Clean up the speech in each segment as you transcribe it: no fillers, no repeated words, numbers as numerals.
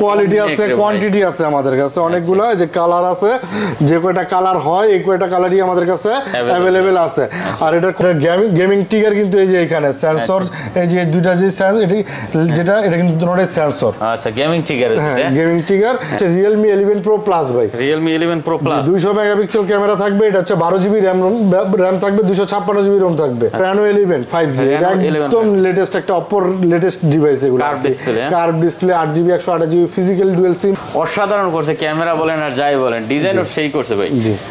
Quality আছে, quantity আছে আমাদের কাছে অনেকগুলো, যে কালার আছে, যে কয়টা কালার হয় এই কয়টা কালারই আমাদের কাছে অ্যাভেলেবেল আছে। আর এটা গেমিং ট্রিগার কিন্তু এই যে এখানে সেন্সর, এই যে দুইটা যে যেটা এটা কিন্তু দুটোই সেন্সর। আচ্ছা, গেমিং ট্রিগার, হ্যাঁ gaming trigger. Realme 11 Pro Plus ভাই, Realme 11 Pro Plus 200 megapixel camera থাকবে, এটা হচ্ছে 12 জিবি RAM থাকবে, 256 জিবি ROM থাকবে। Reno 11 5G একদম লেটেস্ট একটা অপর লেটেস্ট ডিভাইস এগুলো, curve display 8 GB 128 GB physical dual SIM. অসাধারণ করছে ক্যামেরা বলেন আর যাই বলেন, ডিজাইনও সেই করছে ভাই।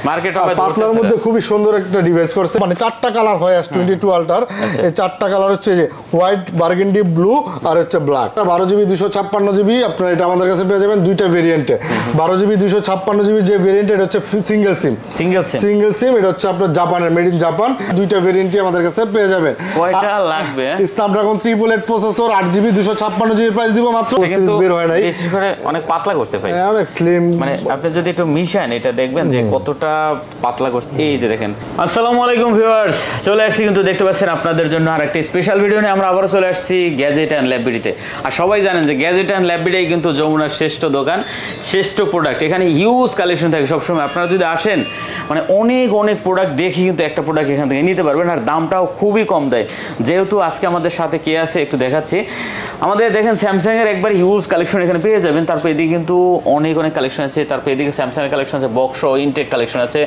মার্কেট হবে পাতলার মধ্যে খুবই সুন্দর একটা ডিভাইস করছে, মানে চারটা কালার হয় S22 আলট্রার। এই চারটা কালার হচ্ছে যে হোয়াইট, বার্গেন্ডি, ব্লু আর হচ্ছে ব্ল্যাক। 12 জিবি 256 জিবি আপনারা এটা আমাদের কাছে পেয়ে যাবেন দুইটা ভেরিয়েন্টে। 12 জিবি 256 জিবি যে ভেরিয়েন্ট এটা হচ্ছে সিঙ্গেল সিম, এটা হচ্ছে আপনার জাপানের, মেড ইন জাপান। দুইটা ভেরিয়েন্টই আমাদের কাছে পেয়ে যাবেন। কয়টা লাগবে? Snapdragon 388 processor, 8 GB 256 GB price দিব মাত্র। বের হয় নাই, বিশেষ করে অনেক পাতলা করতে ভাই, অনেক স্লিম। মানে আপনি যদি একটু মিশান এটা দেখবেন যে কতটা পাতলা করছে। এই যে দেখেন। আসসালামু আলাইকুম ভিউয়ার্স, চলে আসছি কিন্তু দেখতে পাচ্ছেন আপনাদের জন্য আরেকটা স্পেশাল ভিডিও নিয়ে আমরা আবারও চলে আসছি গ্যাজেট অ্যান্ড ল্যাববিডিতে। আর সবাই জানেন যে গ্যাজেট অ্যান্ড ল্যাববিডি কিন্তু যমুনার শ্রেষ্ঠ দোকান, শ্রেষ্ঠ প্রোডাক্ট। এখানে হিউজ কালেকশন থাকে সবসময়। আপনারা যদি আসেন মানে অনেক প্রোডাক্ট দেখি কিন্তু একটা প্রোডাক্ট এখান থেকে নিতে পারবেন, আর দামটাও খুবই কম দেয়। যেহেতু আজকে আমাদের সাথে কে আছে একটু দেখাচ্ছি। আমাদের দেখেন স্যামসাং এর একবার হিউজ কালেকশন এখানে পেয়ে যাবেন। তারপর এদিকে কিন্তু অনেক কালেকশন আছে। তারপর এদিকে স্যামসাং এর কালেকশন আছে, বক্স ইনটেক কালেকশন আছে।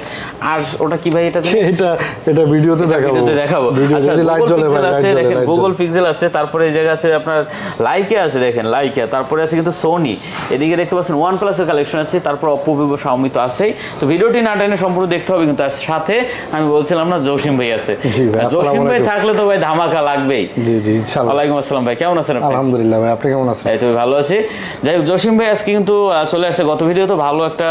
আর ওটা কি ভাই, এটা ভিডিওতে দেখাবো। ভিডিওতে লাইট জ্বলে ভাই, লাইট জ্বলে। দেখেন গুগল পিক্সেল আছে, তারপরে এই জায়গা আছে আপনার লাইকা আছে, দেখেন লাইকা। তারপরে আছে কিন্তু সোনি, এদিকে দেখতে পাচ্ছেন OnePlus এর কালেকশন আছে। তারপর Oppo, Vivo, Xiaomi তো আছেই। তো ভিডিওটি না টেনে সম্পূর্ণ দেখতে হবে কিন্তু। তার সাথে আমি বলছিলাম না জসিম ভাই আছে, জসিম ভাই থাকলে তো ভাই ধামাকা লাগবেই। জি জি ইনশাআল্লাহ। ওয়ালাইকুম আসসালাম ভাই, কেমন আছেন আপনি? আলহামদুলিল্লাহ ভাই, আপনি কেমন আছেন? এই তো ভালো আছি। যাই হোক, জসিম ভাই আজকে কিন্তু চলে আসছে। গত ভিডিও তো ভালো একটা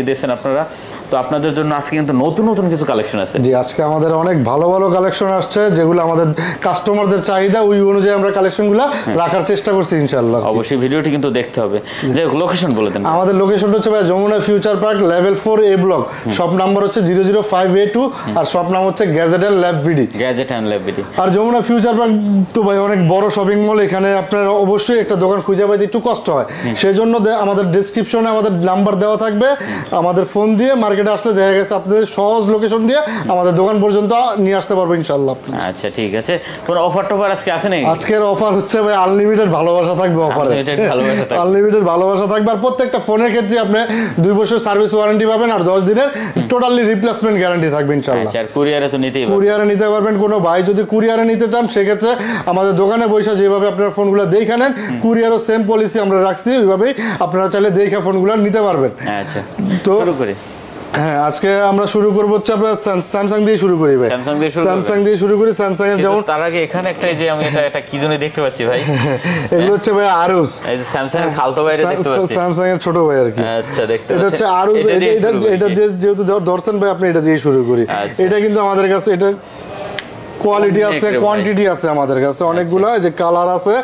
দিয়েছেন আপনারা, তো আপনাদের জন্য আজকে কিন্তু নতুন কিছু কালেকশন আছে। জি, আজকে আমাদের অনেক ভালো কালেকশন আসছে, যেগুলো আমাদের কাস্টমারদের চাহিদা ওই অনুযায়ী আমরা কালেকশনগুলো রাখার চেষ্টা করছি ইনশাআল্লাহ। অবশ্যই ভিডিওটি কিন্তু দেখতে হবে। যে লোকেশন বলে দেন। আমাদের লোকেশনটা হচ্ছে ভাই Jamuna future park level 4 A block. Shop number হচ্ছে 005A2 আর শপ নাম হচ্ছে গ্যাজেট অ্যান্ড ল্যাববিডি। আর যমুনা ফিউচার পার্ক তো ভাই অনেক বড় শপিং মল, এখানে আপনার অবশ্যই একটা দোকান খুঁজে পাইতে একটু কষ্ট হয়। সেজন্য আমাদের ডেসক্রিপশনে আমাদের নাম্বার দেওয়া থাকবে, আমাদের ফোন দিয়ে মার্কেটে আসলে দেখা গেছে আপনাদের সহজ লোকেশন দিয়ে আমাদের দোকান পর্যন্ত নিয়ে আসতে পারবো ইনশাআল্লাহ। আচ্ছা ঠিক আছে। কোন অফার টফার আজকে আছে নাকি? আজকের অফার হচ্ছে ভাই আনলিমিটেড ভালোবাসা থাকবে অফারে। আনলিমিটেড ভালোবাসা থাকবে। আর প্রত্যেকটা ফোনের ক্ষেত্রে আপনি 2 বছর সার্ভিস ওয়ারেন্টি পাবেন আর 10 দিনের টোটালি রিপ্লেসমেন্ট গ্যারান্টি থাকবে ইনশাআল্লাহ। আচ্ছা, আর কুরিয়ারে তো নিতেই পারবেন। কুরিয়ারে নিতে পারবেন। কোনো ভাই যদি কুরিয়ারে নিতে চান সেক্ষেত্রে আমাদের দোকানে বসে যেভাবে আপনারা ফোনগুলো দেখে নেন, কুরিয়ারও সেম পলিসি আমরা রাখছি, ওইভাবেই আপনারা চাইলে দেখে ফোনগুলো নিতে পারবেন। আচ্ছা, তো শুরু করি। হ্যাঁ, আজকে আমরা শুরু করব হচ্ছে আপনার স্যামসাং দিয়ে শুরু করি ভাই। স্যামসাং দিয়ে শুরু করি। স্যামসাং এর যেমন তার আগে এখানে একটা যে আমি এটা কি জন্য দেখতে পাচ্ছি ভাই, এগুলো হচ্ছে ভাই আরুস। এই যে স্যামসাং এর খালতো ভাইরে দেখতে পাচ্ছি, স্যামসাং এর ছোট ভাই আর কি। আচ্ছা, দেখতে পাচ্ছি এটা হচ্ছে আরুস। এটা দিয়ে যেহেতু দর্শন ভাই আপনি এটা দিয়ে শুরু করি। এটা কিন্তু আমাদের কাছে এটা কোয়ালিটি আছে, কোয়ান্টিটি আছে আমাদের কাছে অনেকগুলো, যে কালার আছে,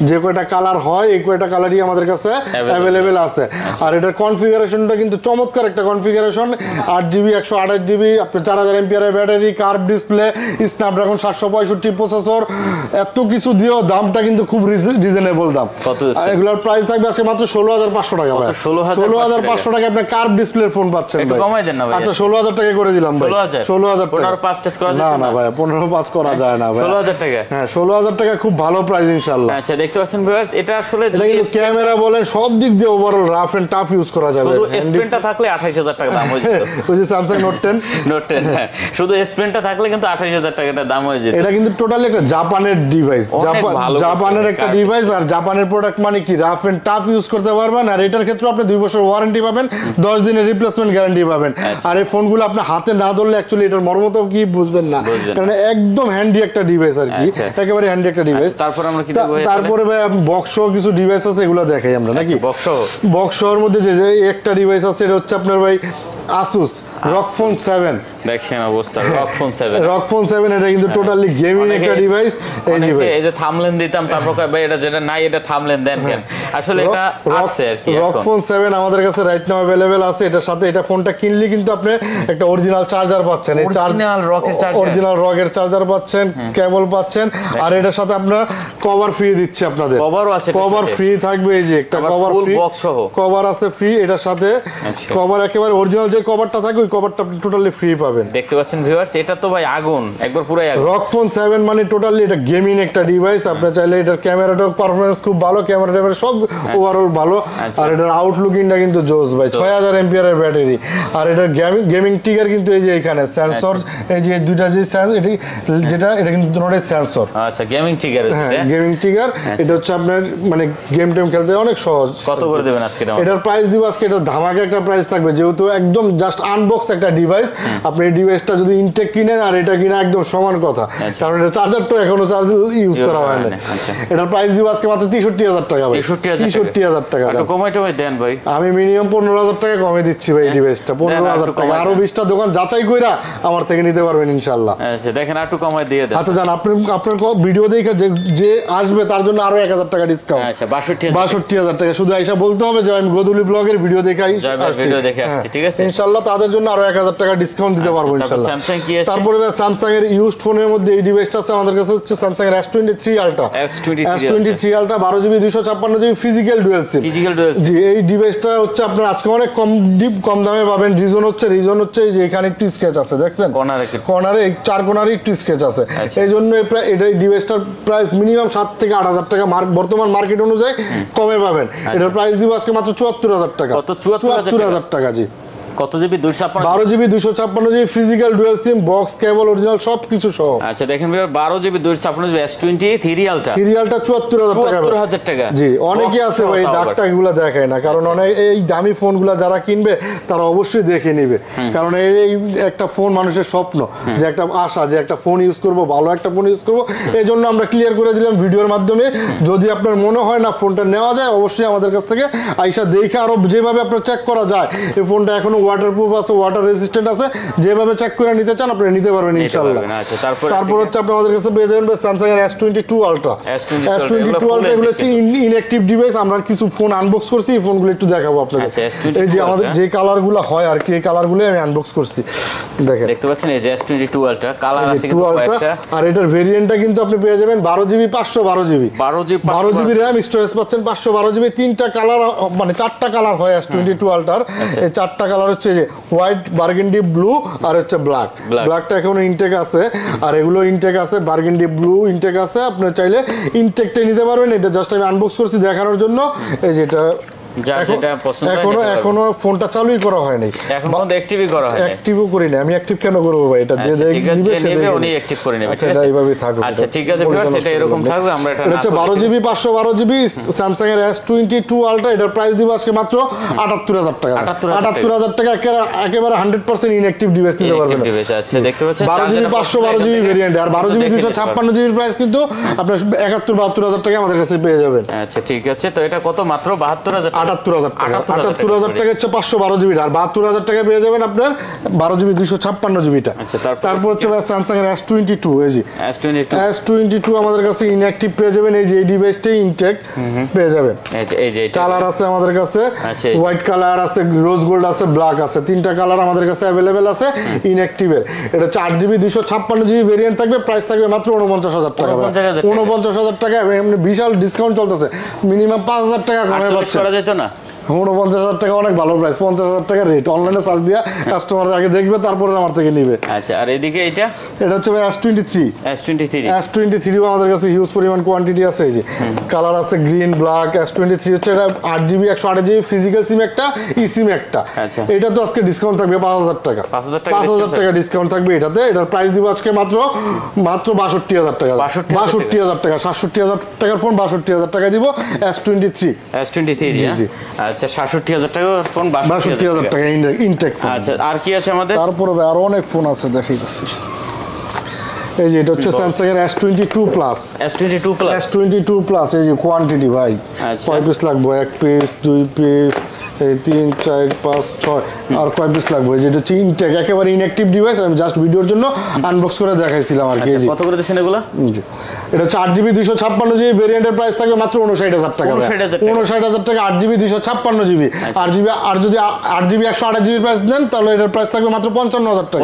যে কয়টা কালার হয় এই কয়টা কালারই আমাদের কাছে অ্যাভেলেবেল আছে। আর এটার কনফিগারেশনটা কিন্তু চমৎকার একটা কনফিগারেশন। 8 জিবি 128 জিবি আপনার 4000 MPR battery, curve display, Snapdragon 765 processor, এত কিছু দিয়েও দামটা কিন্তু খুব রিজনেবল দাম। এগুলোর প্রাইস থাকবে আজকে মাত্র 16500 টাকা ভাই। 16500 টাকা আপনি কার্ভ ডিসপ্লের ফোন পাচ্ছেন ভাই। আচ্ছা 16000 টাকা করে দিলাম ভাই। 16000 টাকা। 15 টেস্ট করা যায় না ভাই, 15 করা যায় না ভাই। 16000 টাকা। হ্যাঁ 16000 টাকা খুব ভালো প্রাইস ইনশাআল্লাহ। আচ্ছা, দেখতে পাচ্ছেন ভিউয়ার্স, এটা আসলে ক্যামেরা বলেন সব দিক দিয়ে overall rough and tough use করা যাবে। শুধু S পেনটা থাকলে 28000 টাকা দাম হয়ে যেত। ওই যে Samsung Note 10 হ্যাঁ, শুধু S পেনটা থাকলে কিন্তু 28000 টাকাটা দাম হয়ে যেত। এটা কিন্তু টোটালি একটা জাপানের ডিভাইস, জাপানের একটা ডিভাইস। আর জাপানের প্রোডাক্ট মানে কি রাফ এন্ড টাফ ইউজ করতে পারবেন। আর এটার ক্ষেত্রে আপনি 2 বছর ওয়ারেন্টি পাবেন, 10 দিনের রিপ্লেসমেন্ট গ্যারান্টি পাবেন। আর এই ফোনগুলো আপনি হাতে না ধরলে অ্যাকচুয়ালি এটার মর্মটাও কি বুঝবেন না, কারণ একদম হ্যান্ডি একটা ডিভাইস আর কি, একেবারে হ্যান্ডি একটা ডিভাইস। তারপর আমরা কি দেখব? তারপরে ভাই বক্স কিছু ডিভাইস আছে, এগুলো দেখাই আমরা নাকি। বক্সের মধ্যে যে একটা ডিভাইস আছে এটা হচ্ছে আপনার ভাই Asus ROG Phone 7 দেখেন অবস্থা ROG Phone 7 ROG Phone 7 এটা কিন্তু টোটালি গেমিং একটা ডিভাইস এই যে ভাই এই যে থামলেন দিতাম তারপর ভাই এটা যেটা নাই এটা থামলেন দেন কেন আসলে এটা আছে আর কি ROG Phone 7 আমাদের কাছে রাইট নাও अवेलेबल আছে এটার সাথে এটা ফোনটা কিনলে কিন্তু আপনি একটা অরিজিনাল চার্জার পাচ্ছেন এই অরিজিনাল ROG এর চার্জার অরিজিনাল ROG এর চার্জার পাচ্ছেন কেবল পাচ্ছেন আর এটার সাথে আপনারা কভার ফ্রি দিচ্ছে আপনাদের কভারও আছে কভার ফ্রি থাকবে এই যে একটা কভার ফ্রি বক্স সহ কভার আছে ফ্রি এটার সাথে কভার একেবারে অরিজিনাল যে কভারটা থাকে ওই কভারটা আপনি টোটালি ফ্রি পাবেন দেখতে পাচ্ছেন ভিউয়ার্স এটা তো ভাই আগুন একবার পুরো আগুন ROG Phone 7 মানে টোটালি এটা গেমিং একটা ডিভাইস আপনি চাইলে এটার ক্যামেরাটাও পারফরম্যান্স খুব ভালো ক্যামেরা সব ওভারঅল ভালো আর এটার আউটলুকিংটা কিন্তু জোস ভাই 6000 এমপিআর এর ব্যাটারি আর এটার গেমিং ট্রিগার কিন্তু এই যে এখানে সেন্সর এই যে দুইটা যে যেটা এটা কিন্তু দুটোই সেন্সর আচ্ছা গেমিং ট্রিগার হ্যাঁ গেমিং ট্রিগার এটা হচ্ছে আপনার মানে গেম টেম খেলতে অনেক সহজ কত করে দেবেন আজকে এটার প্রাইস দিব আজকে এটা ধামাকা একটা প্রাইস থাকবে যেহেতু একদম জাস্ট আনবক্স একটা ডিভাইস আপনি এই ডিভাইসটা যদি ইনটেক কিনেন আর এটা কিনা একদম সমান কথা কারণ এটা চার্জারটা এখনো চার্জ ইউজ করা হয় না এটার প্রাইস দিব আজকে মাত্র 63000 টাকা ভাই 63000 টাকা একটু কমাই টমাই দেন ভাই আমি মিনিমাম 15000 টাকা কমে দিচ্ছি ভাই এই ডিভাইসটা 15000 টাকা আরো 20টা দোকান যাচাই কইরা আমার থেকে নিতে পারবেন ইনশাআল্লাহ আচ্ছা দেখেন একটু কমাই দিয়ে দেন আচ্ছা জান আপনার ভিডিও দেখে যে আসবে তার জন্য আরো 1000 টাকা ডিসকাউন্ট আচ্ছা 62000 টাকা শুধু আইসা বলতে হবে যে আমি গোদুলি ব্লগের ভিডিও দেখে ভিডিও দেখে আসছি ঠিক আছে ইনশাআল্লাহ তাদের জন্য আরো 1000 টাকা ডিসকাউন্ট দিতে পারবো ইনশাআল্লাহ স্যামসাং কি আছে তারপরে স্যামসাং এর ইউজড ফোনের মধ্যে এই ডিভাইসটা আছে আমাদের কাছে হচ্ছে স্যামসাং এর S23 Ultra S23 Ultra 12GB 256GB physical dual SIM জি এই ডিভাইসটা হচ্ছে আপনার আজকে অনেক কম দামে পাবেন রিজন হচ্ছে যে এখানে একটু স্কেচ আছে দেখছেন কর্নারে এই চার কোণারে একটু স্কেচ আছে এই জন্য এই ডিভাইসটার প্রাইস মিনিমাম 7 থেকে 8000 টাকা বর্তমান মার্কেট অনুযায়ী কমে পাবেন এটার প্রাইস দিব আজকে মাত্র 74000 টাকা কত 74000 টাকা জি কত GB 12GB 256GB physical dual SIM box cable original সবকিছু সহ আচ্ছা দেখেন 12GB 256GB S23 Ultra 74000 টাকা জি অনেকে আছে ভাই দাগটা এগুলো দেখায় না কারণ অনেক এই দামি ফোনগুলো যারা কিনবে তারা অবশ্যই দেখে নেবে কারণ এই একটা ফোন মানুষের স্বপ্ন যে একটা আশা যে একটা ফোন ইউজ করব ভালো একটা ফোন ইউজ করব এই জন্য আমরা ক্লিয়ার করে দিলাম ভিডিওর মাধ্যমে যদি আপনার মনে হয় না ফোনটা নেওয়া যায় অবশ্যই আমাদের কাছ থেকে আইসা দেখে আরো যেভাবে আপনার চেক করা যায় এই ফোনটা এখনো ওয়াটারপ্রুফ আছে ওয়াটার রেজিস্ট্যান্ট আছে যেভাবে চেক করে নিতে চান আপনি নিতে পারবেন ইনশাআল্লাহ আচ্ছা তারপর হচ্ছে আপনি আমাদের কাছে পেয়ে যাবেন Samsung এর S22 Ultra এগুলো হচ্ছে ইনঅ্যাকটিভ ডিভাইস আমরা কিছু ফোন আনবক্স করছি এই ফোনগুলো একটু দেখাবো আপনাদের এই যে আমাদের যে কালারগুলো হয় আর কি এই কালারগুলো আমি আনবক্স করছি দেখেন দেখতে পাচ্ছেন এই যে S22 Ultra কালার আছে কিন্তু কয়েকটা আর এটার ভেরিয়েন্টটা কিন্তু আপনি পেয়ে যাবেন 12GB 512GB RAM স্টোরেজ পাচ্ছেন 512GB তিনটা কালার মানে চারটা কালার হয় S22 Ultra এই চারটা কালার হচ্ছে যে হোয়াইট বার্গেন্ডি ব্লু আর হচ্ছে ব্ল্যাকটা এখনো ইনটেক আছে আর এগুলো ইনটেক আছে বার্গেন্ডি ব্লু ইনটেক আছে আপনি চাইলে ইনটেকটাই নিতে পারবেন এটা জাস্ট আমি আনবক্স করছি দেখানোর জন্য এই যেটা এখনো ফোনটা চালুই করা হয়নি এখনো অ্যাক্টিভই করা হয়নি অ্যাক্টিভও করি না আমি অ্যাক্টিভ কেন করব ভাই এটা যে নেবে উনি অ্যাক্টিভ করে নেবে ঠিক আছে এইভাবে থাকবে আচ্ছা ঠিক আছে ভিউয়ার্স এটা এরকম থাকবে আমরা এটা হচ্ছে 12GB 512GB Samsung এর S22 Ultra এটার প্রাইস দিব আজকে মাত্র 78000 টাকা 78000 টাকা একেবারে 100% ইনঅ্যাকটিভ ডিভাইস নিতে পারবেন আচ্ছা দেখতে পাচ্ছেন 12GB 512GB ভেরিয়েন্ট আর 12GB 256GB এর প্রাইস কিন্তু আপনার 72000 টাকা আমাদের কাছে পেয়ে যাবেন আচ্ছা ঠিক আছে তো এটা কত মাত্র 72000 78000 টাকা হচ্ছে 512GB আর 72000 টাকা পেয়ে যাবেন আপনার 12GB 256GB টা আচ্ছা তারপর হচ্ছে Samsung এর S22 এই যে S22 আমাদের কাছে ইনঅ্যাকটিভ পেয়ে যাবেন এই যে এই ডিভাইসটাই ইনটেক পেয়ে যাবেন এই যে কালার আছে আমাদের কাছে হোয়াইট কালার আছে রোজ গোল্ড আছে ব্ল্যাক আছে তিনটা কালার আমাদের কাছে अवेलेबल আছে ইনঅ্যাকটিভের এটা 4GB 256GB ভেরিয়েন্ট থাকবে প্রাইস থাকবে মাত্র 49000 টাকা 49000 টাকা এমনি বিশাল ডিসকাউন্ট চলতেছে মিনিমাম 5000 টাকা কমে পাচ্ছে করা যেত না 49000 টাকা অনেক ভালো প্রাইস 50000 টাকা রেট অনলাইনে সার্চ দিয়া কাস্টমার আগে দেখবে তারপরে আমার থেকে নেবে আচ্ছা আর এদিকে এটা হচ্ছে S23 আমাদের কাছে হিউজ পরিমাণ কোয়ান্টিটি আছে এই যে কালার আছে গ্রিন ব্ল্যাক S23 হচ্ছে এটা 8GB 128GB ফিজিক্যাল সিম একটা ই সিম একটা এটা তো আজকে ডিসকাউন্ট থাকবে 5000 টাকা 5000 টাকা ডিসকাউন্ট থাকবে এটাতে এটার প্রাইস দিব আজকে মাত্র 62000 টাকা 62000 টাকা 67000 টাকার ফোন 62000 টাকা দিব S23 জি আচ্ছা 67000 টাকা ফোন 62000 টাকা ইনটেক ফোন আচ্ছা আর কি আছে আমাদের তারপরে আরো অনেক ফোন আছে দেখাইতেছি এই যে এটা হচ্ছে Samsung এর S22 Plus এই যে কোয়ান্টিটি ভাই কয় পিস লাগবে এক পিস দুই পিস এই 3 4 5 6 আর কয় পিস লাগবে, যেটা হচ্ছে ইনটেক একেবারে ইনঅ্যাক্টিভ ডিভাইস, আমি জাস্ট ভিডিওর জন্য আনবক্স করে দেখাইছিলাম আর কি। কত করে দিচ্ছেন এগুলো? এটা হচ্ছে 8GB 256GB ভেরিয়েন্টের প্রাইস থাকবে মাত্র 59000 টাকা। 59000 টাকা 8GB 256GB। আর যদি 8GB 128GB প্রাইস দেন তাহলে এটার প্রাইস থাকবে মাত্র 55000 টাকা।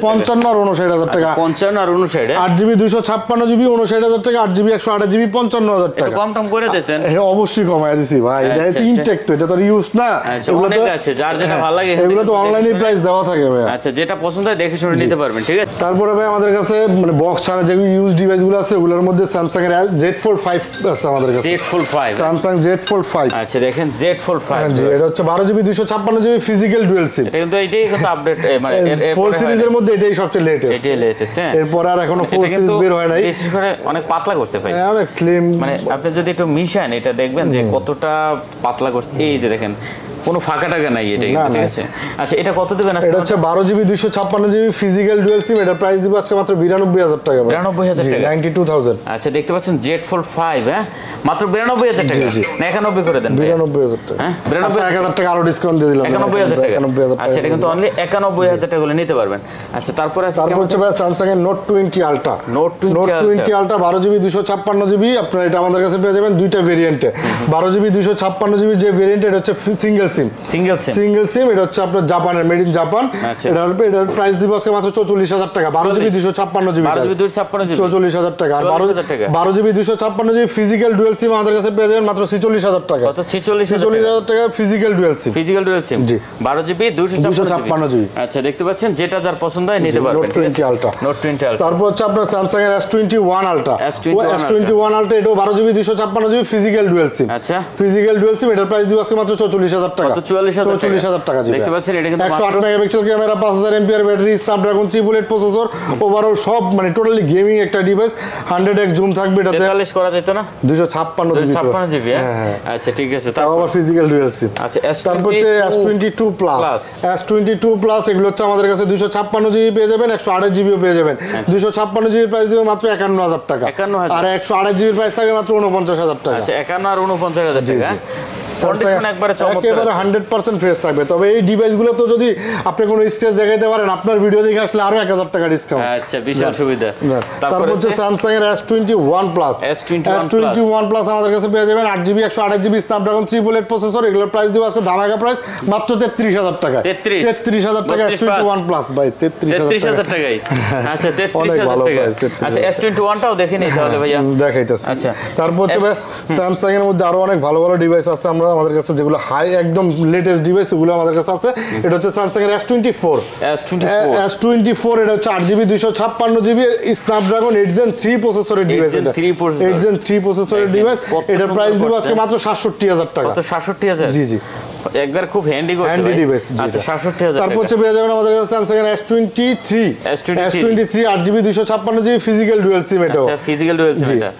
55 আর 59000 টাকা। 55 আর 59 8GB 256GB 59000 টাকা, 8GB 128GB 55000 টাকা। একটু কম টম করে দিতেন। হ্যাঁ অবশ্যই কমায় দিছি ভাই, এটা তো ইনটেক, তো এটা তো ইউজ না। এগুলো তো আছে, যার যেটা ভালো লাগে এগুলো তো অনলাইনে প্রাইস দেওয়া থাকে ভাই। আচ্ছা, যেটা পছন্দ হয় দেখে শুনে নিতে পারবেন, ঠিক আছে। তারপরে ভাই আমাদের কাছে মানে বক্স ছাড়া যে ইউজ ডিভাইসগুলো আছে ওগুলোর মধ্যে স্যামসাং এর Z Fold 5 আছে আমাদের কাছে। Z Fold 5, Samsung Z Fold 5। আচ্ছা দেখেন Z Fold 5, জি এটা হচ্ছে 12GB 256GB physical dual SIM. এটা কিন্তু এইটাই কিন্তু আপডেট, মানে এর 4 সিরিজের মধ্যে এটাই সবচেয়ে লেটেস্ট। এটাই লেটেস্ট, হ্যাঁ। এরপর আর এখনো 4 সিরিজ বের হয় নাই। বিশেষ করে অনেক পাতলা করতে ভাই, অনেক স্লিম। মানে আপনি যদি একটু মিশান এটা দেখবেন যে কতটা পাতলা করছে। এই যে দেখেন কোনো ফাঁকা টাকা নাই এটা, ঠিক আছে। আচ্ছা এটা কত দিবেন? এটা হচ্ছে 12GB 256GB physical dual SIM, এটা প্রাইস দিব আজকে মাত্র 92000 টাকা। 92000 টাকা, 92000। আচ্ছা দেখতে পাচ্ছেন Z Fold 5, হ্যাঁ মাত্র 92000 টাকা না 91 করে দেন 92000 টাকা। হ্যাঁ 1000 টাকা আরো ডিসকাউন্ট দিয়ে দিলাম। 91000 টাকা। 91000 টাকা। আচ্ছা এটা কিন্তু অনলি 91000 টাকা করে নিতে পারবেন। আচ্ছা তারপরে হচ্ছে ভাই স্যামসাং এর Note 20 Ultra। Note 20 Ultra 12GB 256GB, আপনারা এটা আমাদের কাছে পেয়ে যাবেন দুইটা ভেরিয়েন্টে। 12GB 256GB যে ভেরিয়েন্ট, এটা হচ্ছে সিঙ্গেল সিম। সিঙ্গেল সিম, এটা হচ্ছে আপনার জাপানের, মেড ইন জাপান। এটার প্রাইস দিব আজকে মাত্র 44000 টাকা। 12GB 256GB 44000 টাকা। আর 12GB 256GB ফিজিক্যাল ডুয়াল সিম আমাদের কাছে পেয়ে যাবেন মাত্র 46000 টাকা। কত? 46000 টাকা physical dual SIM. Physical dual SIM জি 12GB 256GB। আচ্ছা দেখতে পাচ্ছেন যেটা যার পছন্দ হয় নিতে পারবেন। Note 20 Ultra। Note 20 Ultra। তারপর হচ্ছে আপনার স্যামসাং এর S21 Ultra। S21 Ultra এটাও 12GB 256GB ফিজিক্যাল ডুয়াল সিম। আচ্ছা ফিজিক্যাল ডুয়াল সিম, এটার প্রাইস দিব আজকে মাত্র 44000 টাকা। 44000 টাকা। দেখতে পাচ্ছেন এটা কিন্তু 108 megapixel camera, 5000 MPR battery, Snapdragon 3 processor, overall সব মানে টোটালি গেমিং একটা ডিভাইস। 100x জুম থাকবে এটাতে। 43 করা যেত না? 256GB। হ্যাঁ আচ্ছা ঠিক আছে। তাও আবার ফিজিক্যাল ডুয়াল সিম। আচ্ছা তারপর হচ্ছে S22 প্লাস। S22 প্লাস এগুলো হচ্ছে আমাদের কাছে 256GB পেয়ে যাবেন, 128GB পেয়ে যাবেন। 256GB প্রাইস দিবে মাত্র 51000 টাকা। আর 128GB প্রাইস থাকে মাত্র 49000 টাকা। আচ্ছা 51 আর 49000 টাকা। কন্ডিশন একবারে চমৎকার, একেবারে 100% ফ্রেশ থাকবে। তবে এই ডিভাইসগুলো তো যদি আপনি কোনো স্ক্র্যাচ দেখাইতে পারেন, আপনার ভিডিও দেখে আসলে আরো 1000 টাকা ডিসকাউন্ট। আচ্ছা বিশাল সুবিধা। তারপর হচ্ছে স্যামসাং এর S21 প্লাস। S21 প্লাস আমাদের কাছে পেয়ে যাবেন 8GB 128GB স্ন্যাপড্রাগন 3 প্রসেসর। এগুলোর প্রাইস দিব আজকে ধামাকা প্রাইস মাত্র 33000 টাকা। 33000 টাকা S21 প্লাস ভাই, 33000 টাকাই। আচ্ছা 33000 টাকা। আচ্ছা S21 টাও দেখে নিই তাহলে ভাইয়া, দেখাইতেছি। আচ্ছা তারপর হচ্ছে স্যামসাং এর মধ্যে আরো অনেক ভালো ভালো ডিভাইস আছে আমাদের কাছে, যেগুলো হাই একদম লেটেস্ট ডিভাইস, ওগুলো আমাদের কাছে আছে। এটা হচ্ছে স্যামসাং এর S24। এটা হচ্ছে 8GB 256GB স্ন্যাপড্রাগন 8 Gen 3 প্রসেসরের ডিভাইস। এটা 8 Gen 3 প্রসেসরের ডিভাইস। এটার প্রাইস দিব আজকে মাত্র 67000 টাকা। কত? 67000? জি জি একবার খুব হ্যান্ডি ডিভাইস। আচ্ছা 67000 টাকা। তারপর হচ্ছে পেয়ে যাবেন আমাদের কাছে স্যামসাং এর S23 8GB 256GB physical dual সিম। এটাও ফিজিক্যাল ডুয়াল সিম এটা।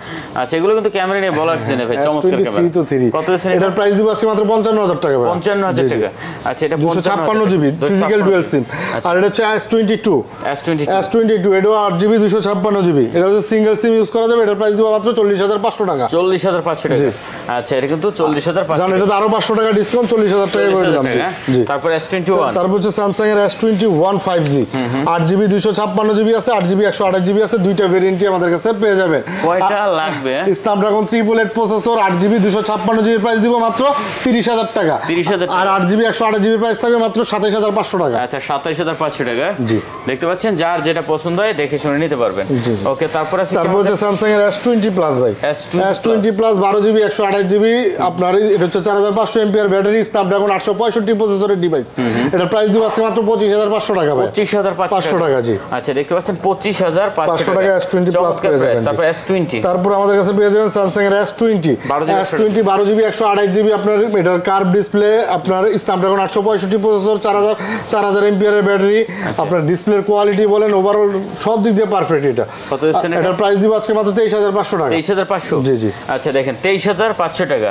আচ্ছা এগুলো কিন্তু ক্যামেরা নিয়ে বলার কিছু নেই ভাই, চমৎকার ক্যামেরা। কত আছে এটার প্রাইস দিব আজকে মাত্র 55000 টাকা ভাই। 55000 টাকা। আচ্ছা এটা 256GB ফিজিক্যাল ডুয়াল সিম। আর এটা হচ্ছে S22 এটাও 8GB 256GB। এটা হচ্ছে সিঙ্গেল সিম ইউজ করা যাবে। এটার প্রাইস দিব মাত্র 40500 টাকা। 40500 টাকা। আচ্ছা এটা কিন্তু 40500 জানেন, এটা আরো 500 টাকা ডিসকাউন্ট, 40000 টাকা করে দিলাম। জি তারপর S21। তারপর হচ্ছে স্যামসাং এর S21 5G 8GB 256GB আছে, 8GB 128GB আছে। দুইটা ভেরিয়েন্টই আমাদের কাছে পেয়ে যাবেন। কয়টা লাগবে? Snapdragon 3 processor, 8GB 256GB price দিব মাত্র 30000 টাকা। আর 8GB 128GB প্রাইস থাকবে মাত্র 27500 টাকা। আচ্ছা 27500 টাকা। জি দেখতে পাচ্ছেন যার যেটা পছন্দ হয় দেখে শুনে নিতে পারবেন। ওকে তারপর হচ্ছে স্যামসাং এর S20 প্লাস ভাই। S20 প্লাস 12GB 128GB আপনার, এটা হচ্ছে 4500 এমপিআর ব্যাটারি, স্ন্যাপড্রাগন 865 প্রসেসরের ডিভাইস। এটা প্রাইস দিব আজকে মাত্র 25500 টাকা ভাই। 25500 টাকা। জি আচ্ছা দেখতে পাচ্ছেন 25500 টাকা S20 প্লাস পেয়ে যাবেন। তারপর S20 তারপর আমাদের কাছে পেয়ে যাবেন স্যামসাং এর S20 12GB 128GB আপনার, এটার কার্ভ ডিসপ্লে, আপনার স্ন্যাপড্রাগন 865 প্রসেসর, 4000 এমপিআর এর ব্যাটারি। আপনার ডিসপ্লের কোয়ালিটি বলেন ওভারঅল সব দিক দিয়ে পারফেক্ট। এটা কত হচ্ছে? এটার প্রাইস দিব আজকে মাত্র 23500 টাকা। 23500? জি জি। আচ্ছা দেখেন 23500 টাকা।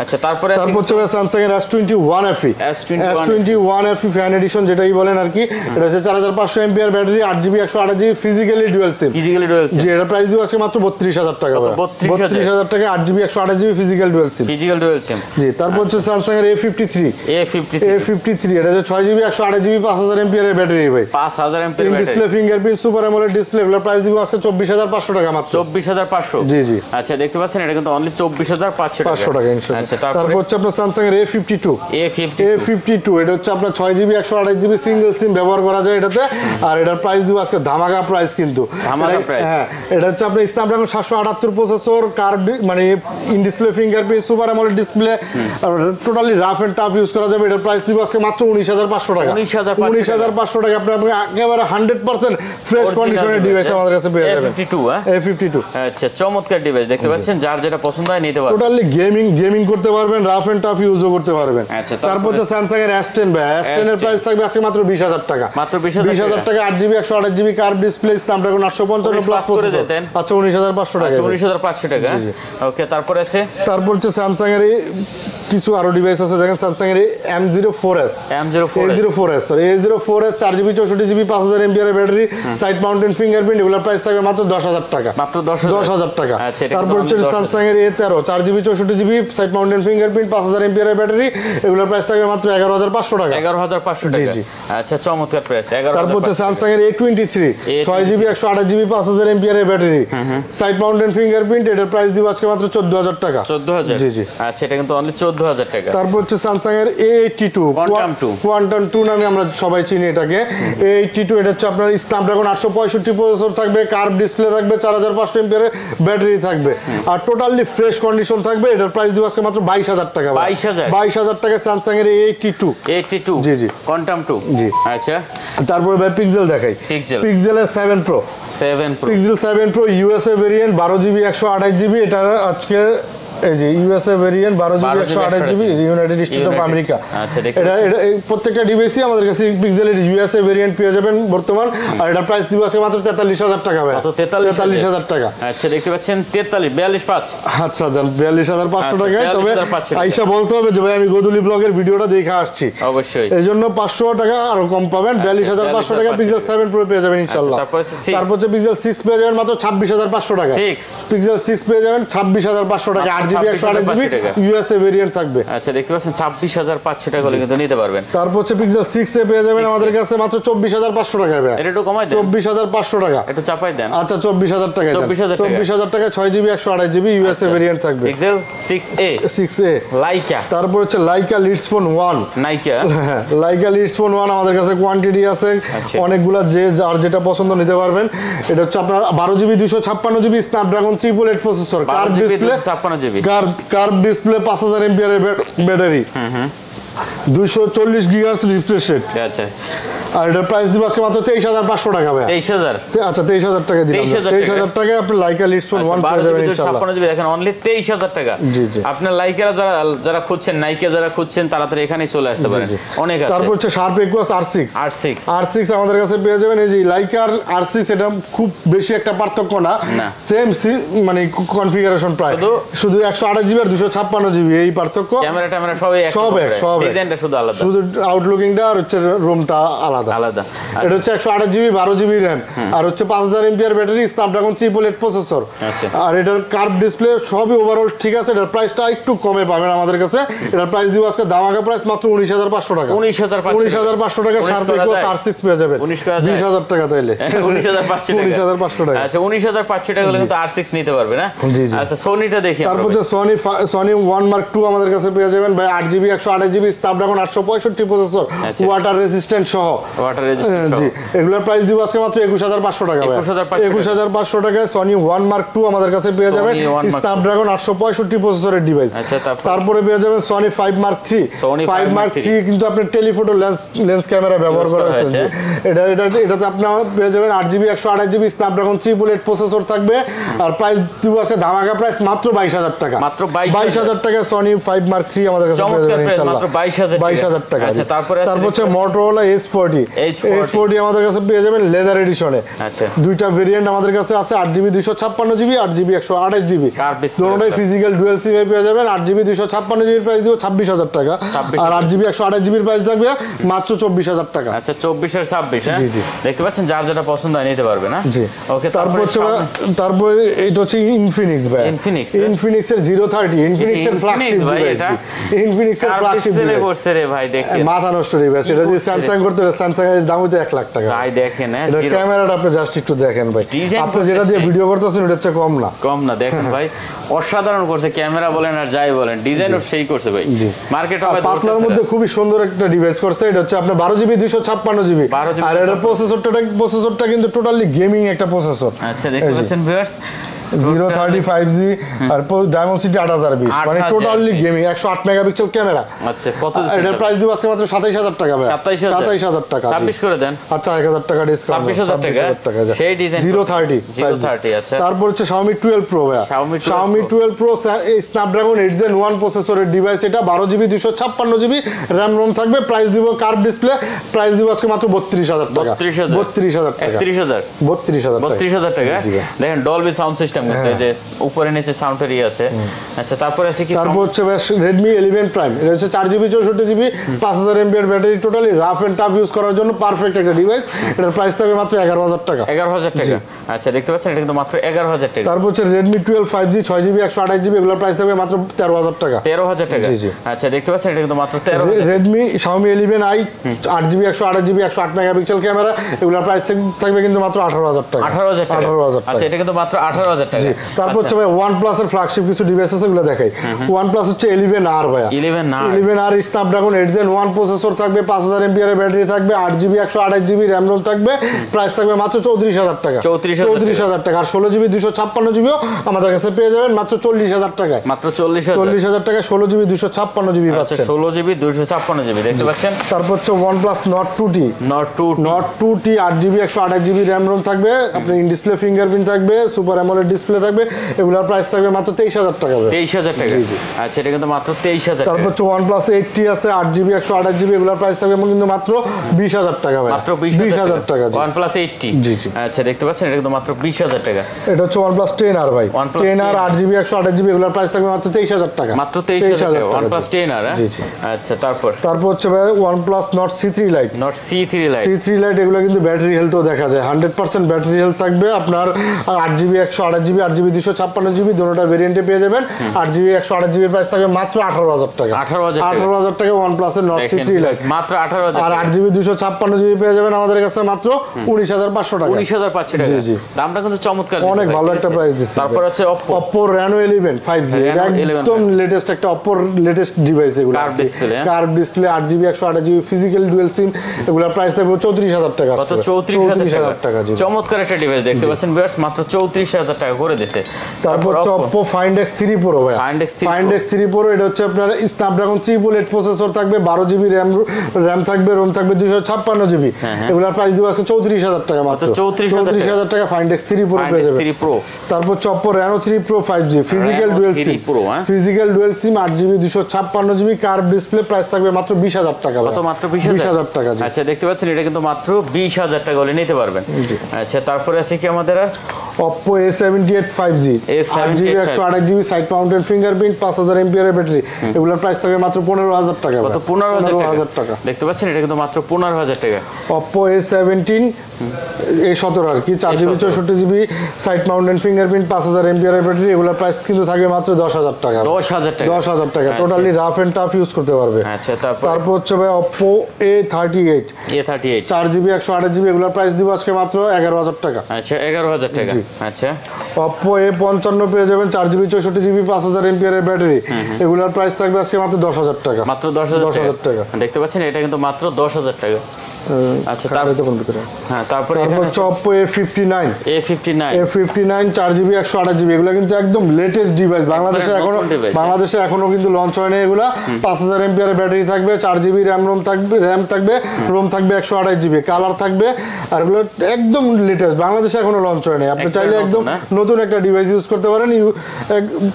আচ্ছা তারপর হচ্ছে স্যামসাং এর S21 S21 FE S21 FE fan addition যেটাই বলেন আর কি, এটা হচ্ছে 4500 এমপিআর battery, 8GB 128GB physically dual SIM. জি, এটা প্রাইস দিব আজকে মাত্র 32000 টাকা। 32000 টাকা 8GB 128GB physical dual SIM. জি, তারপর হচ্ছে স্যামসাং এর A53 এটা হচ্ছে 6GB 128GB 5000 এমপিআর এর ব্যাটারি ভাই, 5000 MPR battery, display fingerprint super AMOLED display. এগুলোর প্রাইস দিব আজকে 24500 টাকা মাত্র। 24500। জি জি, আচ্ছা দেখতে পাচ্ছেন এটা কিন্তু অনলি 24500 টাকা ইনশাআল্লাহ। আচ্ছা, তারপর হচ্ছে আপনার স্যামসাং এর A52 এটা হচ্ছে আপনার 6GB 128GB সিঙ্গেল সিম ব্যবহার করা যায় এটাতে। আর এটার প্রাইস দিব আজকে ধামাকা প্রাইস কিন্তু। হ্যাঁ, এটা হচ্ছে আপনার স্ন্যাপড্রাগন 778 প্রসেসর, কার্ভ মানে in display fingerprint super AMOLED display, totally rough and tough use করা যাবে। এটার প্রাইস দিব আজকে মাত্র 19500 টাকা। 19500 টাকা আপনি একেবারে 100% ফ্রেশ কন্ডিশনের ডিভাইস আমাদের কাছে পেয়ে যাবেন। A52 আচ্ছা, চমৎকার ডিভাইস দেখতে পাচ্ছেন, যার যেটা পছন্দ হয় নিতে পারবেন। টোটালি গেমিং করতে পারবেন, রাফ এন্ড টাফ ইউজও করতে পারবেন। তারপর হচ্ছে স্যামসাং এর S10 ভাই, S10 এর প্রাইস থাকবে আজকে মাত্র 20000 টাকা। মাত্র 20000 টাকা, 8GB 128GB curve display, Snapdragon 855 plus processor. আচ্ছা, 19500 টাকা। 19500 টাকা। ওকে, তারপর হচ্ছে স্যামসাং এর কিছু আরো ডিভাইস আছে, দেখেন স্যামসাং এর M04s A04s 4GB 64GB 5000 MPR এর ব্যাটারি, সাইড মাউন্টেন ফিঙ্গারপ্রিন্ট। এগুলোর প্রাইস থাকবে মাত্র 10000 টাকা। মাত্র 10000 টাকা। তারপর হচ্ছে স্যামসাং এর A13 4GB 64GB side mountain fingerprint 5000 MPR এর ব্যাটারি। এগুলোর প্রাইস থাকবে মাত্র 11500 টাকা। 11500 টাকা। আচ্ছা, চমৎকার প্রাইস। তারপর হচ্ছে স্যামসাং এর A23 6GB 128GB 5000 এমপিআর এর ব্যাটারি, সাইড মাউন্টেন ফিঙ্গারপ্রিন্ট। এটার প্রাইস দিব আজকে মাত্র 14000 টাকা। 14000। জি জি। আচ্ছা, এটা কিন্তু অনলি 14000 টাকা। তারপর হচ্ছে স্যামসাং এর A82 কোয়ান্টাম 2 নামে আমরা সবাই চিনি এটাকে। A82 এটা হচ্ছে আপনার স্ন্যাপড্রাগন 865 প্রসেসর থাকবে, কার্ভ ডিসপ্লে থাকবে, 4500 এমপিআর ব্যাটারি থাকবে, আর টোটালি ফ্রেশ কন্ডিশন থাকবে। এটার প্রাইস দিব আজকে মাত্র 22000 টাকা। 22000 টাকা স্যামসাং এর A82। জি জি, কোয়ান্টাম 2। জি, আচ্ছা। তারপরে ভাই পিক্সেল দেখাই। পিক্সেলের 7 Pro pixel 7 Pro USA variant 12GB 128GB। এটা আজকে এই যে USA variant 12GB 128GB United state of America. আচ্ছা, এটা প্রত্যেকটা ডিভাইসই আমাদের কাছে পিক্সেলের ইউএসএ ভেরিয়েন্ট পেয়ে যাবেন বর্তমান। আর এটা প্রাইস দিব আজকে মাত্র 43000 টাকা ভাই। 43000 টাকা। আচ্ছা, দেখতে পাচ্ছেন 43500। আচ্ছা, জান 42500 টাকায়। তবে আইসা বলতে হবে যে ভাই আমি গোদুলি ব্লগের ভিডিওটা দেখে আসছি, অবশ্যই এইজন্য 500 টাকা আরো কম পাবেন। 42500 টাকা পিক্সেল 7 Pro পেয়ে যাবেন ইনশাআল্লাহ। তারপর হচ্ছে পিক্সেল 6 পেয়ে যাবেন মাত্র 26500 টাকা। পিক্সেল 6 পেয়ে যাবেন 26500 টাকা, 8GB 128GB ইউএসএ ভেরিয়েন্ট থাকবে। আচ্ছা, দেখতে পাচ্ছেন 26500 টাকা হলে কিন্তু নিতে পারবেন। তারপর হচ্ছে পিক্সেল 6 এ পেয়ে যাবেন আমাদের কাছে মাত্র 24500 টাকা ভাই। এটা একটু কমাই দেন, 24500 টাকা একটু চাপাই দেন। আচ্ছা, 24000 টাকা। 24000 টাকা 6GB 128GB ইউএসএ ভেরিয়েন্ট থাকবে। Pixel 6a Laika. তারপর হচ্ছে Laika Leeds phone 1 Laika Leeds phone 1 আমাদের কাছে কোয়ান্টিটি আছে অনেকগুলা, যে যার যেটা পছন্দ নিতে পারবেন। এটা হচ্ছে আপনার 12GB 256GB Snapdragon 388 processor, curve display 256GB curve display 5000 MPR এর ব্যাটারি, 240 GHz রিফ্রেশ রেট। আচ্ছা, আর এটার প্রাইস দিব আজকে মাত্র 23500 টাকা ভাই। 23000। আচ্ছা, 23000 টাকা দিলাম। 23000 টাকায় আপনি লাইকা লিডস ফোন 1 পেয়ে যাবেন ইনশাআল্লাহ। 56GB দেখেন অনলি 23000 টাকা। জি জি, আপনার লাইকা যারা খুঁজছেন, নাইকা যারা খুঁজছেন, তাড়াতাড়ি এখানেই চলে আসতে পারেন। অনেক আছে। তারপর হচ্ছে শার্প একুয়াস R6 আমাদের কাছে পেয়ে যাবেন। এই যে লাইকা R6 এটা খুব বেশি একটা পার্থক্য না, সেম মানে কনফিগারেশন প্রায়, শুধু 128GB আর 256GB এই পার্থক্য। ক্যামেরা সব ডিজাইনটা শুধু আলাদা, শুধু আউটলুকিংটা আর হচ্ছে রুমটা আলাদা। এটা হচ্ছে 128GB 12GB RAM আর হচ্ছে 5000 এমপিআর ব্যাটারি, স্ন্যাপড্রাগন 388 প্রসেসর। আর এটার কার্ভ ডিসপ্লে সবই ওভারঅল ঠিক আছে। এটার প্রাইসটা একটু কমে পাবেন আমাদের কাছে। এটার প্রাইস দিব আজকে ধামাকা প্রাইস মাত্র 19500 টাকা। 19500 টাকা শার্প একুয়াস R6 পেয়ে যাবেন। 20000 টাকা তাইলে 19500 টাকা। আচ্ছা, 19500 টাকা হলে কিন্তু R6 নিতে পারবে না। আচ্ছা, সোনিটা দেখি। তারপর হচ্ছে সনি 1 Mark II আমাদের কাছে পেয়ে যাবেন ভাই, 8GB 128GB Snapdragon 865 processor, water resistant সহ। জি, এগুলোর প্রাইস দিব আজকে মাত্র 21500 টাকা ভাই। 21500 টাকায় সনি 1 Mark II আমাদের কাছে পেয়ে যাবেন, স্ন্যাপড্রাগন 865 প্রসেসরের ডিভাইস। তারপরে পেয়ে যাবেন সনি 5 Mark III কিন্তু আপনার টেলিফটো লেন্স ক্যামেরা ব্যবহার করা হয়েছে। এটাতে আপনার পেয়ে যাবেন 8GB 128GB স্ন্যাপড্রাগন 388 প্রসেসর থাকবে। আর প্রাইস দিব আজকে ধামাকা প্রাইস মাত্র 22000 টাকা। মাত্র 22000 টাকা সনি 5 Mark III আমাদের কাছে পেয়ে যাবেন ইনশাআল্লাহ। 22,000 টাকা। আচ্ছা তারপর হচ্ছে Motorola H40 আমাদের কাছে পেয়ে যাবেন লেদার এডিশনে। আচ্ছা দুইটা ভেরিয়েন্ট আমাদের কাছে আছে, 8GB 256GB, 8GB 128GB, দুটোটাই physical dual সিম পেয়ে যাবেন। 8GB 256GB প্রাইস দিব 26,000 টাকা, আর 8GB 128GB প্রাইস থাকবে মাত্র 24,000 টাকা। আচ্ছা 24 আর 26, হ্যাঁ দেখতে পাচ্ছেন, যার যেটা পছন্দ হয় নিতে পারবে না। জি ওকে। তারপর এটা হচ্ছে ইনফিনিক্স ভাই, ইনফিনিক্স এর 030, ইনফিনিক্স এর ফ্ল্যাগশিপ ভাই, এটা ইনফিনিক্স এর ফ্ল্যাগশিপ ডিসপ্লে করছে রে ভাই, দেখেন মাথা নষ্ট হয়ে গেছে। এটা যে স্যামসাং করতে, স্যামসাং এর দাম হইতো 1 লাখ টাকা ভাই, দেখেন হ্যাঁ এটা ক্যামেরাটা আপনি জাস্ট একটু দেখেন ভাই, আপনি যেটা দিয়ে ভিডিও করতেছেন ওটা হচ্ছে কম না দেখেন ভাই, অসাধারণ করছে, ক্যামেরা বলেন আর যাই বলেন, ডিজাইনও সেই করছে ভাই। মার্কেট হবে পাতলার মধ্যে খুবই সুন্দর একটা ডিভাইস করছে। এটা হচ্ছে আপনার 12GB 256GB, আর এর প্রসেসরটা কিন্তু টোটালি গেমিং একটা প্রসেসর। আচ্ছা দেখতে পাচ্ছেন ভিউয়ার্স, 035G আর ডায়মন্ডসিটি 8020, মানে টোটালি গেমিং, 108 মেগাপিক্সেল ক্যামেরা। আচ্ছা কত এটার প্রাইস দিব আজকে মাত্র 27000 টাকা ভাই, 27000 টাকা। 26 করে দেন। আচ্ছা 1000 টাকা ডিসকাউন্ট, 26000 টাকা সেই ডিজাইন 030। আচ্ছা তারপর হচ্ছে Xiaomi 12 Pro ভাই, Xiaomi 12 Pro Snapdragon 8 Gen 1 প্রসেসরের ডিভাইস। এটা 12GB 256GB RAM ROM থাকবে। প্রাইস দিব কার্ভ ডিসপ্লে, প্রাইস দিব আজকে মাত্র 32000 টাকা, 32000 টাকা, 32000 টাকা। দেখেন ডলবি সাউন্ড সিস্টেম, যে উপরে নিচে সাউন্ডের আছে। আচ্ছা তারপর আছে কি, তারপর হচ্ছে Redmi 11 Prime, এটা হচ্ছে 4GB 64GB, 5000 mAh battery, totally rough and tough use করার জন্য পারফেক্ট একটা ডিভাইস। এটার প্রাইস থাকবে মাত্র 11000 টাকা, 11000 টাকা। আচ্ছা দেখতে পাচ্ছেন, এটা কিন্তু মাত্র 11000 টাকা। তারপর হচ্ছে Redmi 12 5G 6GB 128GB, এগুলোর প্রাইস থাকবে মাত্র 13000 টাকা, 13000 টাকা। আচ্ছা দেখতে পাচ্ছেন, এটা কিন্তু মাত্র 13000। Redmi Xiaomi 11i 8GB 128GB 108 megapixel camera, এগুলোর প্রাইস থাকবে কিন্তু মাত্র 18000 টাকা, 18000 টাকা। আচ্ছা এটা কিন্তু মাত্র 18000 টাকা। তারপর হচ্ছে ভাই OnePlus এর ফ্ল্যাগশিপ কিছু ডিভাইস আছে, এগুলো দেখাই। OnePlus হচ্ছে 11R ভাই, 11R Snapdragon 8 Gen 1 প্রসেসর থাকবে, 5000 mAh এর ব্যাটারি থাকবে, 8GB 128GB RAM ROM থাকবে। প্রাইস থাকবে মাত্র 34000 টাকা, 34000 টাকা। আর 16GB 256GB আমাদের কাছে পেয়ে যাবেন মাত্র 40000 টাকায়, মাত্র 40000 টাকায় 16GB 256GB পাচ্ছেন। 16GB 256GB দেখতে পাচ্ছেন। তারপর হচ্ছে OnePlus Nord 2T, Nord 2T 8GB 128GB RAM ROM থাকবে, আপনার ইন ডিসপ্লে ফিঙ্গারপ্রিন্ট থাকবে, সুপার অ্যামোলেড ডিসপ্লে থাকবে, এগুলোর প্রাইস থাকবে মাত্র 23000 টাকা, 23000 টাকা। আচ্ছা এটা কিন্তু মাত্র 23000 টাকা। তারপর হচ্ছে OnePlus 8T আছে 8GB 128GB, এগুলোর প্রাইস থাকবে কিন্তু মাত্র 20000 টাকা ভাই, মাত্র 20000 টাকা। OnePlus 8T, আচ্ছা দেখতে পাচ্ছেন, এটা কিন্তু মাত্র 20000 টাকা। এটা হচ্ছে OnePlus 10R ভাই, 10R 8GB 128GB, এগুলোর প্রাইস থাকবে মাত্র 23000 টাকা, মাত্র 23000 টাকা। OnePlus 10R, আচ্ছা তারপর হচ্ছে ভাই OnePlus Nord C3 Lite, C3 Lite এগুলো কিন্তু ব্যাটারি হেলথও দেখা যায়, 100% ব্যাটারি হেলথ থাকবে। আপনার 8GB 128GB 8GB 256GB দুটোটা ভেরিয়েন্টে পেয়ে যাবেন। 8GB 128GB প্রাইস থাকবে মাত্র 18000 টাকা, 18000 টাকা OnePlus এর Nord C3 Lite, মাত্র 18000। আর 8GB 256GB পেয়ে যাবেন আমাদের কাছে মাত্র 19500 টাকা, 19500 টাকা। দামটা কিন্তু চমৎকার, অনেক ভালো একটা প্রাইস দিচ্ছে। তারপর হচ্ছে Oppo Reno 11 5G, একদম লেটেস্ট একটা Oppo লেটেস্ট ডিভাইস। এগুলো curve display 8GB 128GB physical dual SIM, এগুলোর প্রাইস থাকবে 34000 টাকা, কত 34000 টাকা। চমৎকার একটা ডিভাইস দেখতে পাচ্ছেন ভিউয়ার্স, মাত্র 34000 টাকা করে দিয়েছে। তারপর Oppo Find X3 Pro ভাই, Find X3 Pro এটা হচ্ছে আপনার Snapdragon 888 প্রসেসর থাকবে, 12GB RAM থাকবে, ROM থাকবে 256GB, এগুলোর প্রাইস দিব আছে 34000 টাকা, মাত্র 34000 টাকা Find X3 Pro পেয়ে যাবেন। তারপর Oppo Reno 3 Pro 5G physical dual SIM 8GB 256GB curve display, price থাকবে মাত্র 20000 টাকা, মাত্র 20000 টাকা। আচ্ছা দেখতে পাচ্ছেন, এটা কিন্তু মাত্র 20000 টাকা হলে নিতে পারবেন। আচ্ছা তারপরে আছে কি আমাদের Oppo A78 5G 8GB 128GB side mounted fingerprint, 5000 mAh এর ব্যাটারি, এগুলোর প্রাইস থাকবে মাত্র 15000 টাকা, কত 15000 টাকা দেখতে পাচ্ছেন, এটা কিন্তু মাত্র 15000 টাকা। Oppo A17 A17 আর কি 4GB 64GB side mounted fingerprint, 5000 mAh এর ব্যাটারি, এগুলোর প্রাইস কিন্তু থাকবে মাত্র 10000 টাকা, 10000 টাকা totally rough and tough use করতে পারবে। আচ্ছা তারপর হচ্ছে ভাই Oppo A38 4GB 128GB, এগুলোর প্রাইস দিব আজকে মাত্র 11000 টাকা, আচ্ছা 11000 টাকা। আচ্ছা Oppo A55 পেয়ে যাবেন 4GB 64GB 5000 mAh এর ব্যাটারি, এগুলোর প্রাইস থাকবে আজকে মাত্র 10000 টাকা, মাত্র 10000 টাকা দেখতে পাচ্ছেন, এটা কিন্তু মাত্র 10000 টাকা। আচ্ছা হ্যাঁ তারপরে হচ্ছে Oppo A59 A59 4GB 128GB এগুলো কিন্তু একদম লেটেস্ট ডিভাইস বাংলাদেশে এখনো কিন্তু লঞ্চ হয়নি এগুলা 5000 mAh এর ব্যাটারি থাকবে 4GB RAM থাকবে ROM থাকবে 128GB কালার থাকবে আর এগুলো একদম লেটেস্ট বাংলাদেশে এখনো লঞ্চ হয়নি আপনি চাইলে একদম নতুন একটা ডিভাইস ইউজ করতে পারেন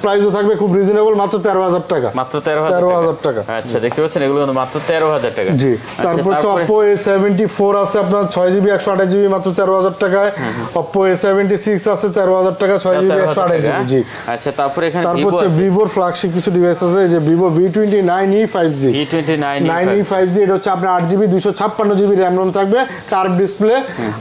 প্রাইসও থাকবে খুব রিজনেবল মাত্র 13000 টাকা মাত্র 13000 টাকা আচ্ছা দেখতে পাচ্ছেন এগুলো মাত্র 13000 টাকা জি তারপর Oppo A74 আছে আপনার 6GB 128GB মাত্র 13000 টাকায় Oppo A76 আছে 13000 টাকা 6GB 128GB জি আচ্ছা তারপর এখানে Vivo ফ্ল্যাগশিপ কিছু ডিভাইস আছে যে Vivo V29e 5G এটা হচ্ছে আপনার 8GB 256GB RAM ROM থাকবে কার্ভ ডিসপ্লে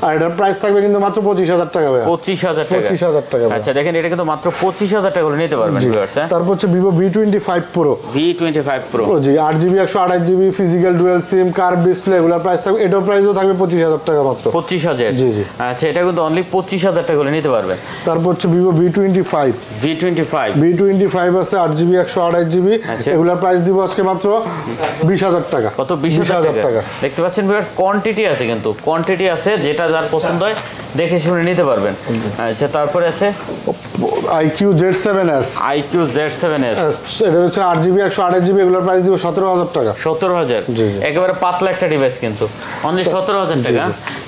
আর এটার প্রাইস থাকবে কিন্তু মাত্র 25000 টাকা ভাই 25000 টাকা আচ্ছা দেখেন এটা কিন্তু মাত্র 25000 টাকা করে নিতে পারবেন ভিউয়ার্স তারপর হচ্ছে Vivo V25 Pro জি 8GB 128GB ফিজিক্যাল ডুয়াল সিম কার্ভ ডিসপ্লে এগুলোর প্রাইস থাকবে এটার প্রাইসও থাকবে 25000 টাকা মাত্র 25000 জি জি আচ্ছা এটা কিন্তু অনলি 25000 টাকা করে নিতে পারবেন তারপর হচ্ছে Vivo V25 আছে 8GB 128GB এগুলোর প্রাইস দিব আজকে মাত্র 20000 টাকা কত 20000 টাকা দেখতে পাচ্ছেন ভিউয়ার্স কোয়ান্টিটি আছে কিন্তু কোয়ান্টিটি আছে যেটা যার পছন্দ হয় দেখে শুনে নিতে পারবেন আচ্ছা তারপরে আছে IQ Z7s এটা হচ্ছে 8GB 128GB এগুলোর প্রাইস দিব 17000 টাকা 17000 একেবারে পাতলা একটা ডিভাইস কিন্তু অনলি 17000 টাকা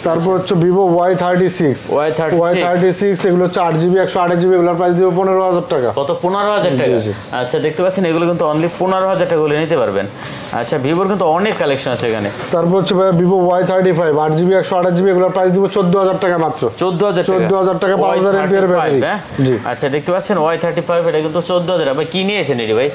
তারপর হচ্ছে Vivo Y36 এগুলো হচ্ছে 8GB 128GB এগুলোর প্রাইস দিব 15000 টাকা কত 15000 টাকা আচ্ছা দেখতে পাচ্ছেন এগুলো কিন্তু অনলি 15000 টাকা করে নিতে পারবেন আচ্ছা Vivoর কিন্তু অনেক কালেকশন আছে এখানে তারপর হচ্ছে Vivo Y35 8GB 128GB এগুলোর প্রাইস দিব 14000 টাকা মাত্র 14000 টাকা 5000 mAh এর ব্যাটারি জি আচ্ছা দেখতে পাচ্ছেন Y35 এটা কিন্তু 14000 ভাই কি নিয়ে এসেছেন এটি ভাই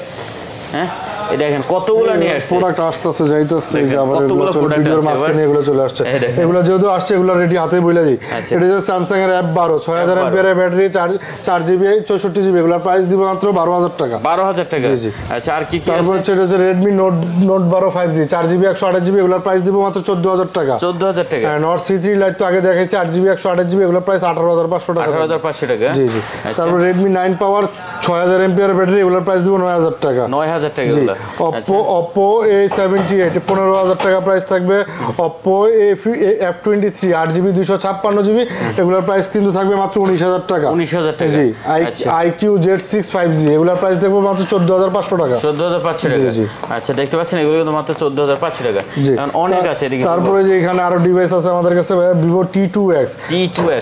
হ্যাঁ এই দেখেন কতগুলো নিয়ে আসছে প্রোডাক্ট আসছে যাইতেছে যে আবার এগুলো ভিডিওর মাঝখানে এগুলো চলে আসছে এগুলো যেহেতু আসছে এগুলো রেডি হাতে বইলা দিই এটা যে Samsung এর F12 6000 mAh এর ব্যাটারি 4GB 64GB এগুলোর প্রাইস দিব মাত্র 12000 টাকা 12000 টাকা আচ্ছা আর কি কি তারপর হচ্ছে এটা যে Redmi Note 12 5G 4GB 128GB এগুলোর প্রাইস দিব মাত্র 14000 টাকা 14000 টাকা হ্যাঁ Note C3 Lite তো আগে দেখাইছি 8GB 128GB এগুলোর প্রাইস 18500 টাকা 18500 টাকা জি জি তারপর Redmi 9 Power 6000 mAh এর ব্যাটারি এগুলোর প্রাইস দিব 9000 টাকা 9000 টাকা Oppo A78 15000 টাকা প্রাইস থাকবে Oppo F23 8GB 256GB এগুলোর প্রাইস কিন্তু থাকবে মাত্র 19000 টাকা 19000 টাকা জি IQ Z6 5G এগুলোর প্রাইস দেখবো মাত্র 14500 টাকা 14500 টাকা আচ্ছা দেখতে পাচ্ছেন এগুলো কিন্তু মাত্র 14500 টাকা কারণ অনেক আছে এদিকে তারপরে যে এখানে আরো ডিভাইস আছে আমাদের কাছে Vivo T2X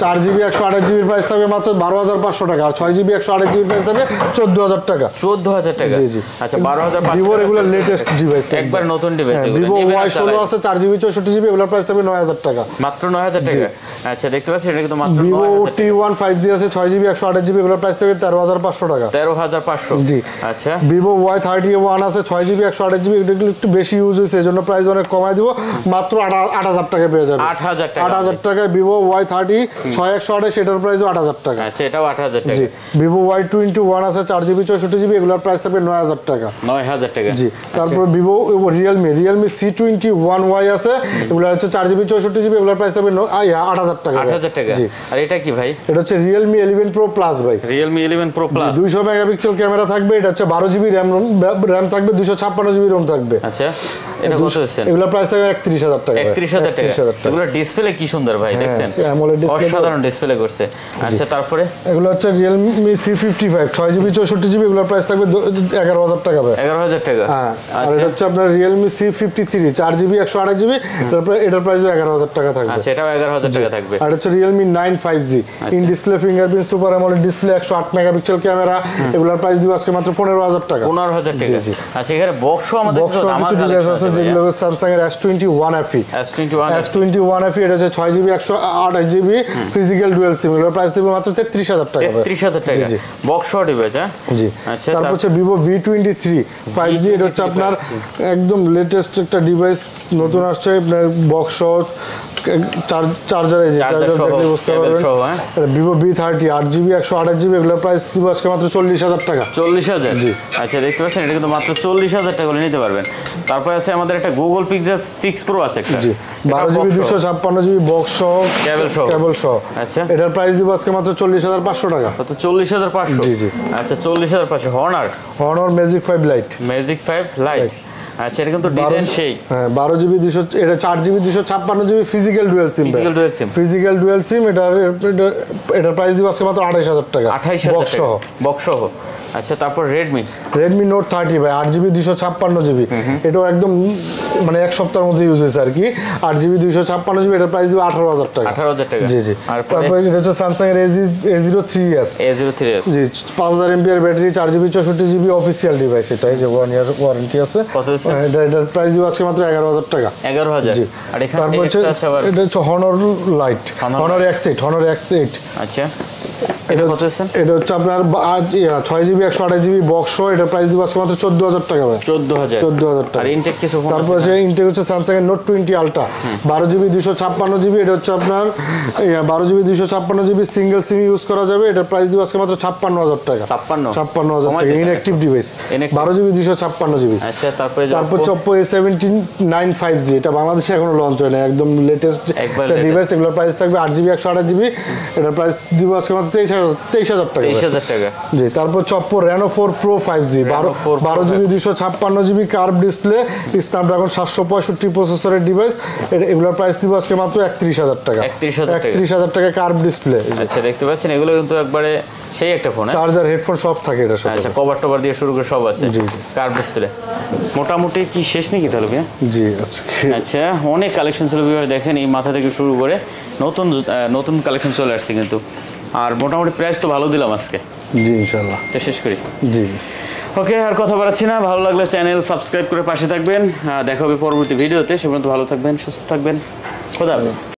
4GB 128GB এর প্রাইস থাকবে মাত্র 12500 টাকা আর 6GB 128GB এর প্রাইস থাকবে 14000 টাকা 14000 টাকা আচ্ছা 12500 Vivo এগুলো লেটেস্ট ডিভাইস একবার নতুন ডিভাইস এগুলো Vivo Y16 আছে 4GB 64GB এগুলোর প্রাইস থাকবে 9000 টাকা মাত্র 9000 টাকা আচ্ছা দেখতে পাচ্ছেন এটা কিন্তু মাত্র Vivo T1 5G আছে 6GB 128GB এগুলোর প্রাইস থাকবে 13500 টাকা 13500 জি আচ্ছা Vivo Y31 আছে 6GB 128GB এটা একটু বেশি ইউজ হইছে এজন্য প্রাইস অনেক কমায় দিব মাত্র 8000 টাকা পেয়ে যাবেন 8000 টাকায় Vivo Y30 6128 এটার প্রাইসও 8000 টাকা আচ্ছা এটাও 8000 টাকা জি Vivo Y21 আছে 4GB 64GB এগুলোর প্রাইস থাকবে 9000 টাকা 9000 টাকা জি তারপর Vivo Realme C21Y আছে এগুলো হচ্ছে 4GB 64GB এগুলোর প্রাইস থাকবে 8000 টাকা 8000 টাকা আর এটা কি ভাই এটা হচ্ছে Realme 11 Pro Plus ভাই Realme 11 Pro Plus 200 megapixel camera থাকবে এটা হচ্ছে 12GB RAM থাকবে 256GB ROM থাকবে আচ্ছা এটা কত হচ্ছে এগুলোর প্রাইস থাকবে 31000 টাকা 31000 টাকা এগুলো ডিসপ্লে কি সুন্দর ভাই দেখছেন AMOLED ডিসপ্লে অসাধারণ ডিসপ্লে করছে আচ্ছা তারপরে এগুলো হচ্ছে Realme C55 6GB 64GB এগুলোর প্রাইস থাকবে 11000 টাকা ভাই 11000 টাকা হ্যাঁ আর এটা হচ্ছে আপনার Realme C53 4GB 128GB এটার প্রাইস 11000 টাকা থাকবে আচ্ছা এটাও 11000 টাকা থাকবে আর হচ্ছে Realme 9 5G in display fingerprint super AMOLED display 108 megapixel camera এগুলোর প্রাইস দিব আজকে মাত্র 15000 টাকা 15000 টাকা আচ্ছা এখানে বক্সও আমাদের কিছু ডিভাইস আছে যেগুলো Samsung এর S21 FE এটা হচ্ছে 6GB 128GB ফিজিক্যাল ডুয়াল সিম এর প্রাইস দিব মাত্র 33000 টাকা 33000 টাকা বক্স ডিভাইস হ্যাঁ জি আচ্ছা তারপর হচ্ছে Vivo V23 5G এটা হচ্ছে আপনার একদম লেটেস্ট একটা ডিভাইস নতুন আসছে আপনার বক্স চার্জার দেখলে বুঝতে পারবেন Vivo V30 8GB 128GB এগুলোর প্রাইস দিব আজকে মাত্র 40000 টাকা 40000 জি আচ্ছা দেখতে পাচ্ছেন এটা কিন্তু মাত্র 40000 টাকা করে নিতে পারবেন তারপর আছে আমাদের একটা Google Pixel 6 Pro আছে একটা জি 12GB 256GB বক্স সহ কেবল সহ আচ্ছা এটার প্রাইস দিব আজকে মাত্র 40500 টাকা কত 40500 জি জি আচ্ছা 40500 Honor Magic 5 Lite আচ্ছা এটা কিন্তু ডিজাইন সেই হ্যাঁ 12 জিবি 200 এটা 4 GB 256 GB physical dual SIM physical dual SIM এটা প্রাইস দিব আজকে মাত্র 28000 টাকা 28000 বক্স সহ বক্স সহ আচ্ছা তারপর Redmi Note 30 ভাই 8 জিবি 256 জিবি এটাও একদম মানে এক সপ্তাহের মধ্যে ইউজ হয়েছে আর কি 8 জিবি 256 জিবি এটার প্রাইস দিব 18000 টাকা জি জি তারপর এটা হচ্ছে Samsung এর A03s জি 5000 mAh battery 4 GB 64 GB official device এটা এই যে 1 ইয়ার ওয়ারেন্টি আছে এটার প্রাইস দিব আজকে মাত্র 11000 টাকা 11000 জি আর এখানে তারপর এটা হচ্ছে Honor Lite Honor X8 আচ্ছা এটা কত আছে এটা হচ্ছে আপনার 6 জিবি 128 জিবি বক্স এটার প্রাইস দিব আজকে মাত্র 14000 টাকা ভাই 14000 টাকা আর ইনটেক কিছু ফোন তারপর যে ইনটেক হচ্ছে Samsung এর Note 20 Ultra 12 জিবি 256 জিবি এটা হচ্ছে আপনার 12 GB 256 GB single SIM use করা যাবে এটার প্রাইস দিব আজকে মাত্র 56000 টাকা 56000 টাকা ইনঅ্যাকটিভ ডিভাইস 12 জিবি 256 জিবি আচ্ছা তারপর Oppo A17 95G এটা বাংলাদেশে এখনো লঞ্চ হয় না একদম লেটেস্ট একটা ডিভাইস এগুলোর প্রাইস থাকবে 8 জিবি 128 জিবি এটার প্রাইস দিব আজকে মাত্র 23000 টাকা জি তারপর Oppo Reno 4 Pro 5G 12 GB 256 GB curve display Snapdragon 765 প্রসেসরের ডিভাইস এগুলোর প্রাইস দিব আজকে মাত্র 31000 টাকা 31000 টাকা কার্ভ ডিসপ্লে আচ্ছা দেখতে পাচ্ছেন এগুলো কিন্তু একবারে সেই একটা ফোন চার্জার হেডফোন সব থাকে এটার সাথে আচ্ছা কভার টভার দিয়ে শুরু করে সব আছে কার্ভ ডিসপ্লে মোটামুটি কি শেষ নাকি তাহলে ভাই জি আচ্ছা অনেক কালেকশন ছিল ভিউয়ার দেখেন এই মাথা থেকে শুরু করে নতুন কালেকশন চলে আসছে কিন্তু আর মোটামুটি প্রাইস তো ভালো দিলাম আজকে জি ইনশাআল্লাহ তো শেষ করি জি ওকে আর কথা বাড়াচ্ছি না ভালো লাগলে চ্যানেল সাবস্ক্রাইব করে পাশে থাকবেন দেখা হবে পরবর্তী ভিডিওতে সে পর্যন্ত ভালো থাকবেন সুস্থ থাকবেন খোদা হাফেজ